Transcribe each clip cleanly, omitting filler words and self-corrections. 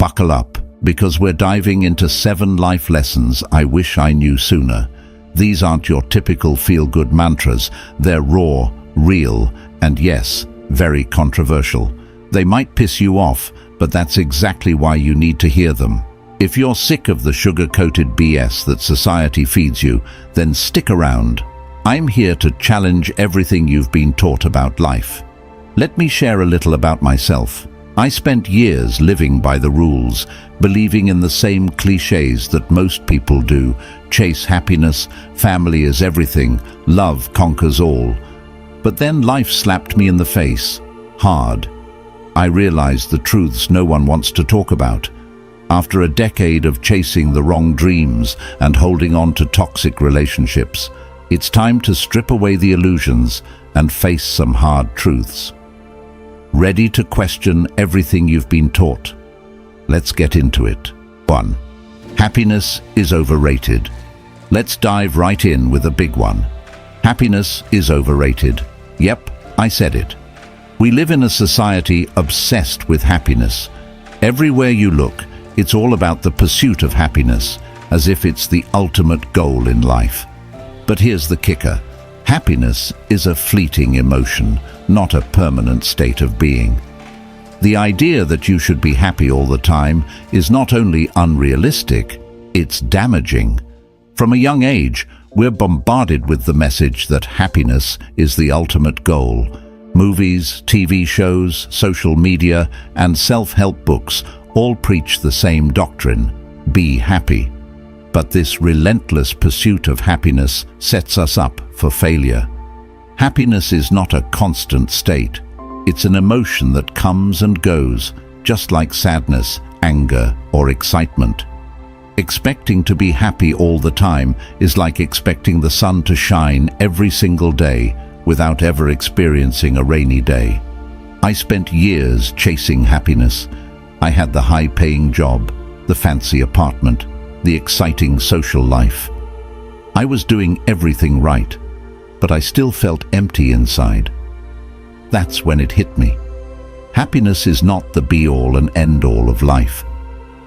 Buckle up, because we're diving into 7 life lessons I wish I knew sooner. These aren't your typical feel-good mantras. They're raw, real, and yes, very controversial. They might piss you off, but that's exactly why you need to hear them. If you're sick of the sugar-coated BS that society feeds you, then stick around. I'm here to challenge everything you've been taught about life. Let me share a little about myself. I spent years living by the rules, believing in the same cliches that most people do. Chase happiness, family is everything, love conquers all. But then life slapped me in the face, hard. I realized the truths no one wants to talk about. After a decade of chasing the wrong dreams and holding on to toxic relationships, it's time to strip away the illusions and face some hard truths. Ready to question everything you've been taught? Let's get into it. 1. Happiness is overrated. Let's dive right in with a big one. Happiness is overrated. Yep, I said it. We live in a society obsessed with happiness. Everywhere you look, it's all about the pursuit of happiness, as if it's the ultimate goal in life. But here's the kicker. Happiness is a fleeting emotion, not a permanent state of being. The idea that you should be happy all the time is not only unrealistic, it's damaging. From a young age, we're bombarded with the message that happiness is the ultimate goal. Movies, TV shows, social media, and self-help books all preach the same doctrine: be happy. But this relentless pursuit of happiness sets us up for failure. Happiness is not a constant state. It's an emotion that comes and goes, just like sadness, anger, or excitement. Expecting to be happy all the time is like expecting the sun to shine every single day without ever experiencing a rainy day. I spent years chasing happiness. I had the high-paying job, the fancy apartment, the exciting social life. I was doing everything right, but I still felt empty inside. That's when it hit me. Happiness is not the be-all and end-all of life.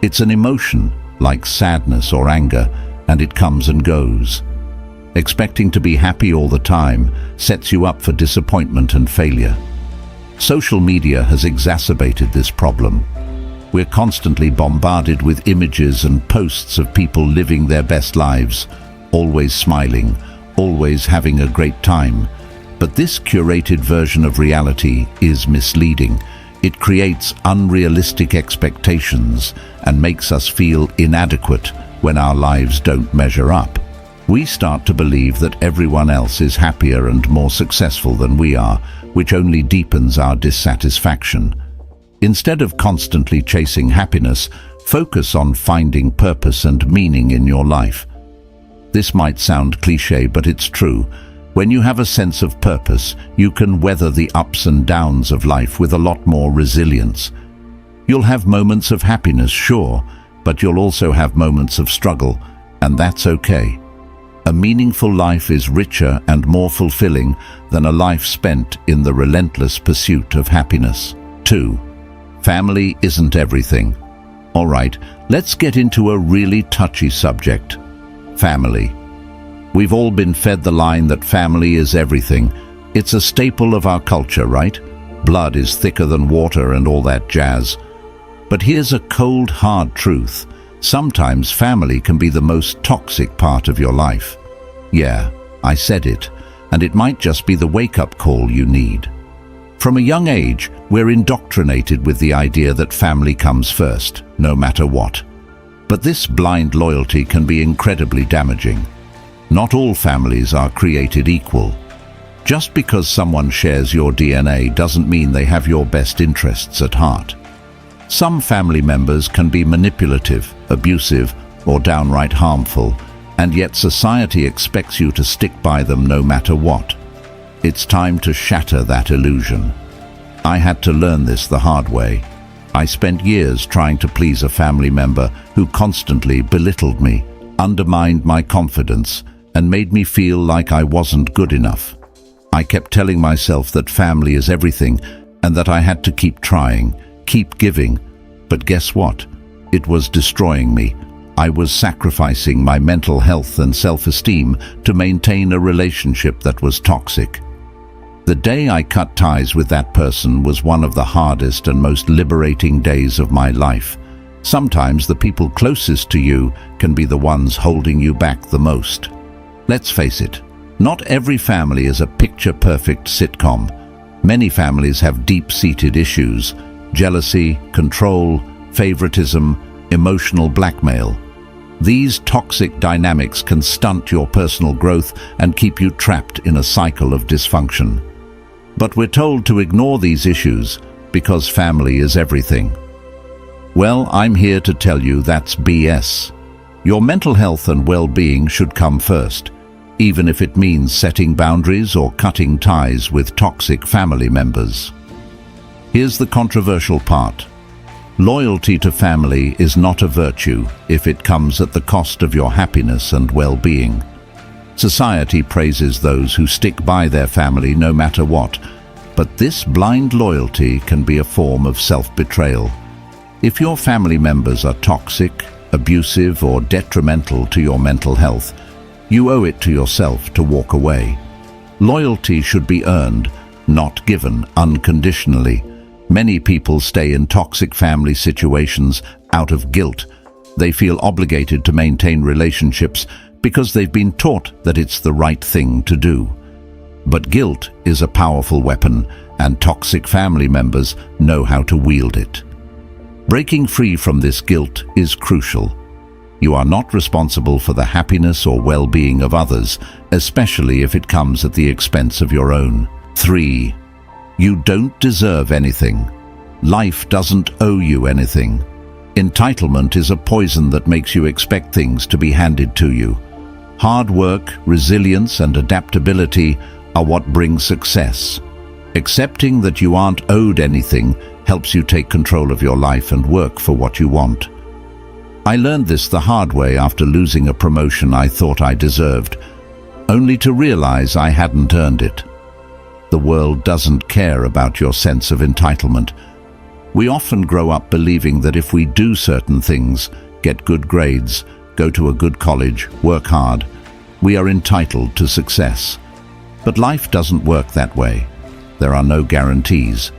It's an emotion, like sadness or anger, and it comes and goes. Expecting to be happy all the time sets you up for disappointment and failure. Social media has exacerbated this problem. We're constantly bombarded with images and posts of people living their best lives, always smiling, always having a great time. But this curated version of reality is misleading. It creates unrealistic expectations and makes us feel inadequate when our lives don't measure up. We start to believe that everyone else is happier and more successful than we are, which only deepens our dissatisfaction. Instead of constantly chasing happiness, focus on finding purpose and meaning in your life. This might sound cliché, but it's true. When you have a sense of purpose, you can weather the ups and downs of life with a lot more resilience. You'll have moments of happiness, sure, but you'll also have moments of struggle, and that's okay. A meaningful life is richer and more fulfilling than a life spent in the relentless pursuit of happiness. 2. Family isn't everything. All right, let's get into a really touchy subject. Family. We've all been fed the line that family is everything. It's a staple of our culture, right? Blood is thicker than water and all that jazz. But here's a cold, hard truth. Sometimes family can be the most toxic part of your life. Yeah, I said it, and it might just be the wake-up call you need. From a young age, we're indoctrinated with the idea that family comes first, no matter what. But this blind loyalty can be incredibly damaging. Not all families are created equal. Just because someone shares your DNA doesn't mean they have your best interests at heart. Some family members can be manipulative, abusive, or downright harmful, and yet society expects you to stick by them no matter what. It's time to shatter that illusion. I had to learn this the hard way. I spent years trying to please a family member who constantly belittled me, undermined my confidence, and made me feel like I wasn't good enough. I kept telling myself that family is everything and that I had to keep trying, keep giving. But guess what? It was destroying me. I was sacrificing my mental health and self-esteem to maintain a relationship that was toxic. The day I cut ties with that person was one of the hardest and most liberating days of my life. Sometimes the people closest to you can be the ones holding you back the most. Let's face it, not every family is a picture-perfect sitcom. Many families have deep-seated issues: jealousy, control, favoritism, emotional blackmail. These toxic dynamics can stunt your personal growth and keep you trapped in a cycle of dysfunction. But we're told to ignore these issues because family is everything. Well, I'm here to tell you that's BS. Your mental health and well-being should come first, even if it means setting boundaries or cutting ties with toxic family members. Here's the controversial part. Loyalty to family is not a virtue if it comes at the cost of your happiness and well-being. Society praises those who stick by their family no matter what, but this blind loyalty can be a form of self-betrayal. If your family members are toxic, abusive, or detrimental to your mental health, you owe it to yourself to walk away. Loyalty should be earned, not given unconditionally. Many people stay in toxic family situations out of guilt. They feel obligated to maintain relationships because they've been taught that it's the right thing to do. But guilt is a powerful weapon, and toxic family members know how to wield it. Breaking free from this guilt is crucial. You are not responsible for the happiness or well-being of others, especially if it comes at the expense of your own. 3. You don't deserve anything. Life doesn't owe you anything. Entitlement is a poison that makes you expect things to be handed to you. Hard work, resilience, and adaptability are what bring success. Accepting that you aren't owed anything helps you take control of your life and work for what you want. I learned this the hard way after losing a promotion I thought I deserved, only to realize I hadn't earned it. The world doesn't care about your sense of entitlement. We often grow up believing that if we do certain things, get good grades, go to a good college, work hard, we are entitled to success. But life doesn't work that way. There are no guarantees.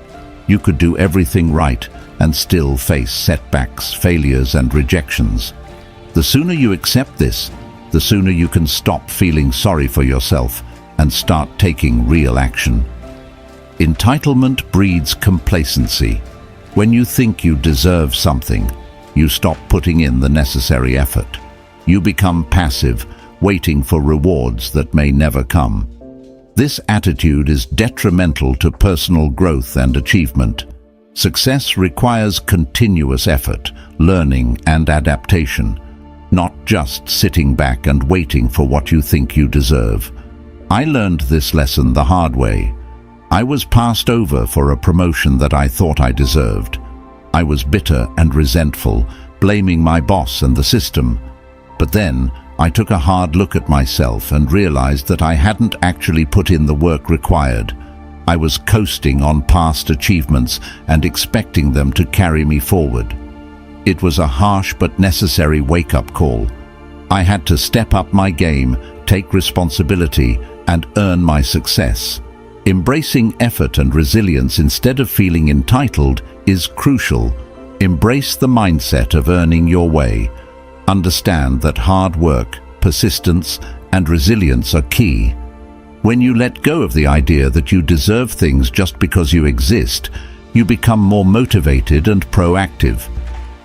You could do everything right and still face setbacks, failures, and rejections. The sooner you accept this, the sooner you can stop feeling sorry for yourself and start taking real action. Entitlement breeds complacency. When you think you deserve something, you stop putting in the necessary effort. You become passive, waiting for rewards that may never come. This attitude is detrimental to personal growth and achievement. Success requires continuous effort, learning, and adaptation, not just sitting back and waiting for what you think you deserve. I learned this lesson the hard way. I was passed over for a promotion that I thought I deserved. I was bitter and resentful, blaming my boss and the system. But then, I took a hard look at myself and realized that I hadn't actually put in the work required. I was coasting on past achievements and expecting them to carry me forward. It was a harsh but necessary wake-up call. I had to step up my game, take responsibility, and earn my success. Embracing effort and resilience instead of feeling entitled is crucial. Embrace the mindset of earning your way. Understand that hard work, persistence, and resilience are key. When you let go of the idea that you deserve things just because you exist, you become more motivated and proactive.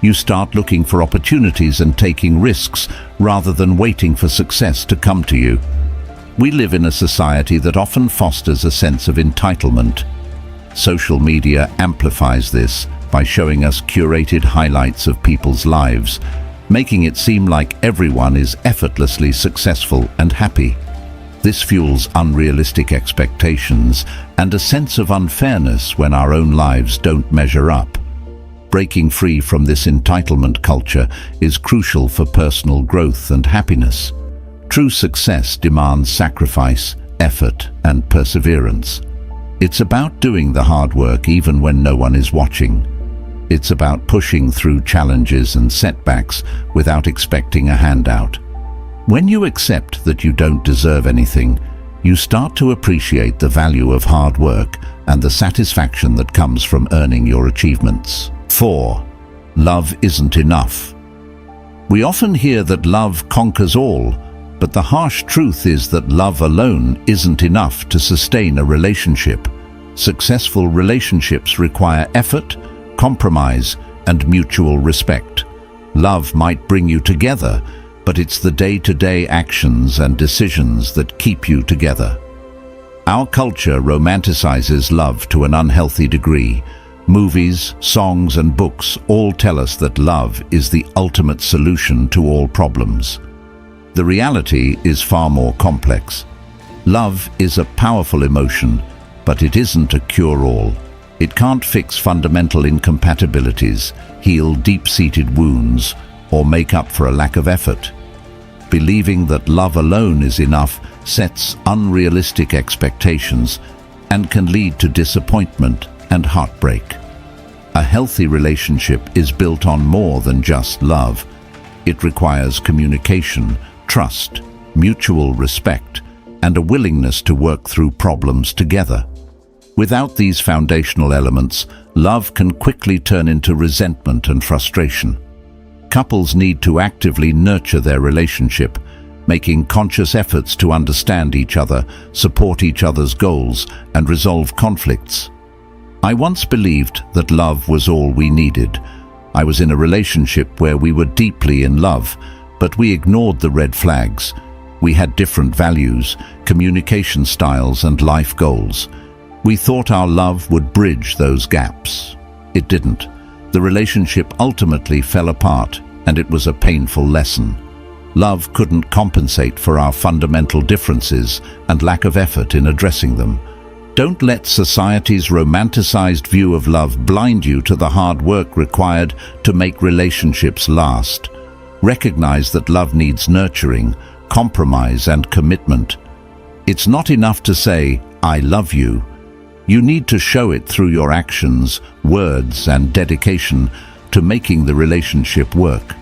You start looking for opportunities and taking risks rather than waiting for success to come to you. We live in a society that often fosters a sense of entitlement. Social media amplifies this by showing us curated highlights of people's lives, making it seem like everyone is effortlessly successful and happy. This fuels unrealistic expectations and a sense of unfairness when our own lives don't measure up. Breaking free from this entitlement culture is crucial for personal growth and happiness. True success demands sacrifice, effort, and perseverance. It's about doing the hard work even when no one is watching. It's about pushing through challenges and setbacks without expecting a handout. When you accept that you don't deserve anything, you start to appreciate the value of hard work and the satisfaction that comes from earning your achievements. 4. Love isn't enough. We often hear that love conquers all, but the harsh truth is that love alone isn't enough to sustain a relationship. Successful relationships require effort, compromise, and mutual respect. Love might bring you together, but it's the day-to-day actions and decisions that keep you together. Our culture romanticizes love to an unhealthy degree. Movies, songs, and books all tell us that love is the ultimate solution to all problems. The reality is far more complex. Love is a powerful emotion, but it isn't a cure-all. It can't fix fundamental incompatibilities, heal deep-seated wounds, or make up for a lack of effort. Believing that love alone is enough sets unrealistic expectations and can lead to disappointment and heartbreak. A healthy relationship is built on more than just love. It requires communication, trust, mutual respect, and a willingness to work through problems together. Without these foundational elements, love can quickly turn into resentment and frustration. Couples need to actively nurture their relationship, making conscious efforts to understand each other, support each other's goals, and resolve conflicts. I once believed that love was all we needed. I was in a relationship where we were deeply in love, but we ignored the red flags. We had different values, communication styles, and life goals. We thought our love would bridge those gaps. It didn't. The relationship ultimately fell apart, and it was a painful lesson. Love couldn't compensate for our fundamental differences and lack of effort in addressing them. Don't let society's romanticized view of love blind you to the hard work required to make relationships last. Recognize that love needs nurturing, compromise, and commitment. It's not enough to say, "I love you." You need to show it through your actions, words, and dedication to making the relationship work.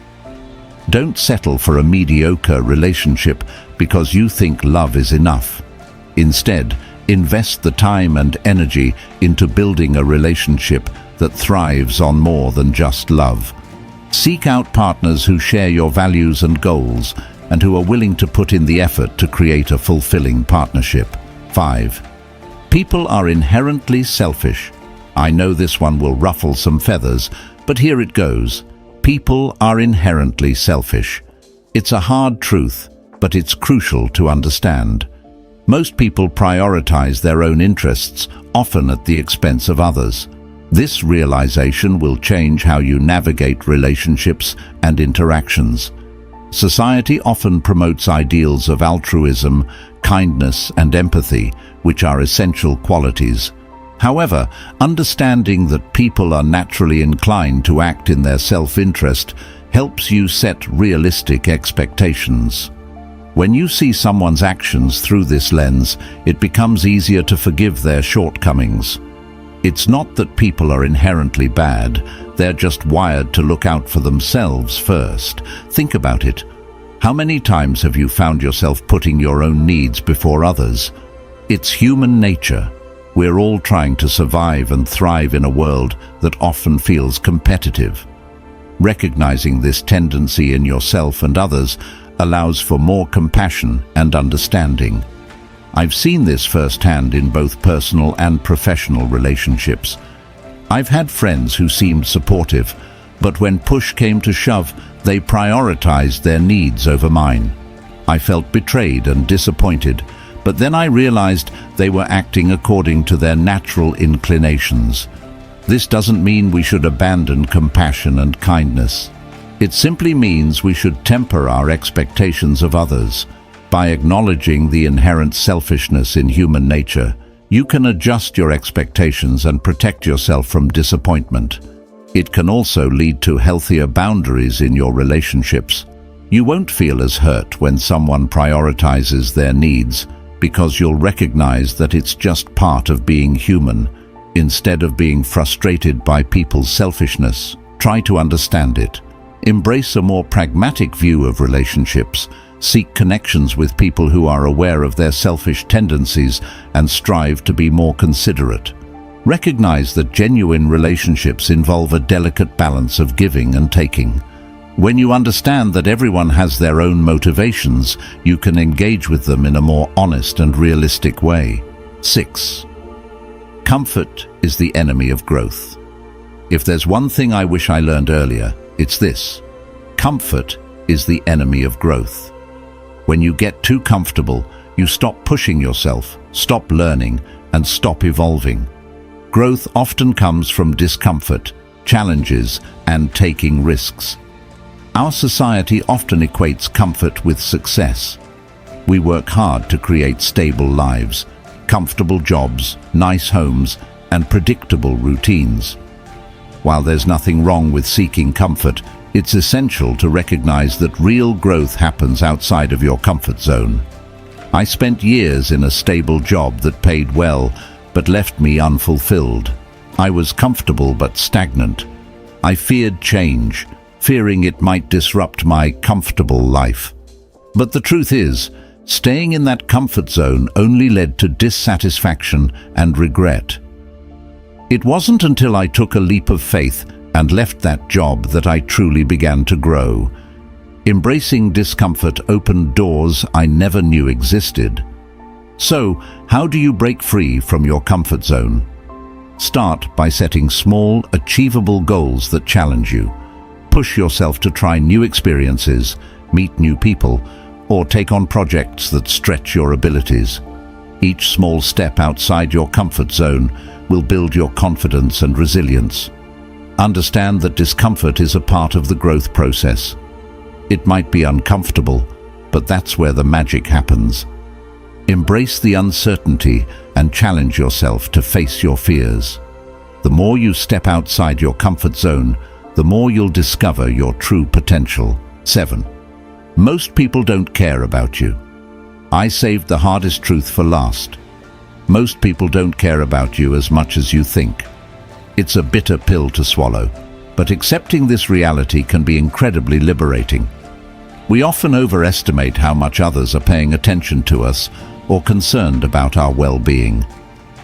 Don't settle for a mediocre relationship because you think love is enough. Instead, invest the time and energy into building a relationship that thrives on more than just love. Seek out partners who share your values and goals and who are willing to put in the effort to create a fulfilling partnership. 5. People are inherently selfish. I know this one will ruffle some feathers, but here it goes. People are inherently selfish. It's a hard truth, but it's crucial to understand. Most people prioritize their own interests, often at the expense of others. This realization will change how you navigate relationships and interactions. Society often promotes ideals of altruism, kindness, and empathy, which are essential qualities. However, understanding that people are naturally inclined to act in their self-interest helps you set realistic expectations. When you see someone's actions through this lens, it becomes easier to forgive their shortcomings. It's not that people are inherently bad, they're just wired to look out for themselves first. Think about it. How many times have you found yourself putting your own needs before others? It's human nature. We're all trying to survive and thrive in a world that often feels competitive. Recognizing this tendency in yourself and others allows for more compassion and understanding. I've seen this firsthand in both personal and professional relationships. I've had friends who seemed supportive, but when push came to shove, they prioritized their needs over mine. I felt betrayed and disappointed, but then I realized they were acting according to their natural inclinations. This doesn't mean we should abandon compassion and kindness. It simply means we should temper our expectations of others. By acknowledging the inherent selfishness in human nature, you can adjust your expectations and protect yourself from disappointment. It can also lead to healthier boundaries in your relationships. You won't feel as hurt when someone prioritizes their needs, because you'll recognize that it's just part of being human. Instead of being frustrated by people's selfishness, try to understand it. Embrace a more pragmatic view of relationships. Seek connections with people who are aware of their selfish tendencies and strive to be more considerate. Recognize that genuine relationships involve a delicate balance of giving and taking. When you understand that everyone has their own motivations, you can engage with them in a more honest and realistic way. 6. Comfort is the enemy of growth. If there's one thing I wish I learned earlier, it's this. Comfort is the enemy of growth. When you get too comfortable, you stop pushing yourself, stop learning, and stop evolving. Growth often comes from discomfort, challenges, and taking risks. Our society often equates comfort with success. We work hard to create stable lives, comfortable jobs, nice homes, and predictable routines. While there's nothing wrong with seeking comfort, it's essential to recognize that real growth happens outside of your comfort zone. I spent years in a stable job that paid well, but left me unfulfilled. I was comfortable but stagnant. I feared change, fearing it might disrupt my comfortable life. But the truth is, staying in that comfort zone only led to dissatisfaction and regret. It wasn't until I took a leap of faith and left that job that I truly began to grow. Embracing discomfort opened doors I never knew existed. So, how do you break free from your comfort zone? Start by setting small, achievable goals that challenge you. Push yourself to try new experiences, meet new people, or take on projects that stretch your abilities. Each small step outside your comfort zone will build your confidence and resilience. Understand that discomfort is a part of the growth process. It might be uncomfortable, but that's where the magic happens. Embrace the uncertainty and challenge yourself to face your fears. The more you step outside your comfort zone, the more you'll discover your true potential. 7. Most people don't care about you. I saved the hardest truth for last. Most people don't care about you as much as you think. It's a bitter pill to swallow, but accepting this reality can be incredibly liberating. We often overestimate how much others are paying attention to us or concerned about our well-being.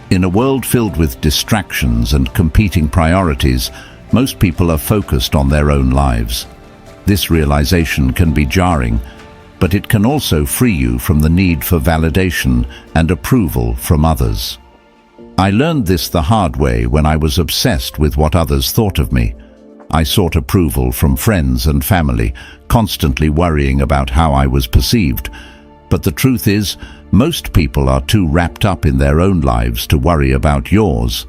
In a world filled with distractions and competing priorities, most people are focused on their own lives. This realization can be jarring, but it can also free you from the need for validation and approval from others. I learned this the hard way when I was obsessed with what others thought of me. I sought approval from friends and family, constantly worrying about how I was perceived. But the truth is, most people are too wrapped up in their own lives to worry about yours.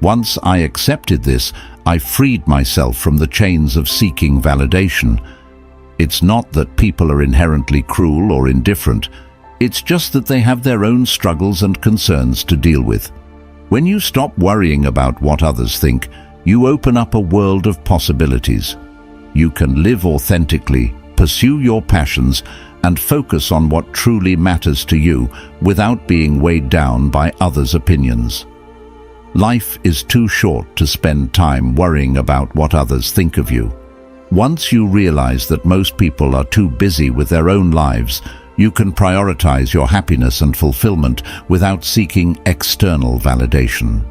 Once I accepted this, I freed myself from the chains of seeking validation. It's not that people are inherently cruel or indifferent. It's just that they have their own struggles and concerns to deal with. When you stop worrying about what others think, you open up a world of possibilities. You can live authentically, pursue your passions, and focus on what truly matters to you without being weighed down by others' opinions. Life is too short to spend time worrying about what others think of you. Once you realize that most people are too busy with their own lives, you can prioritize your happiness and fulfillment without seeking external validation.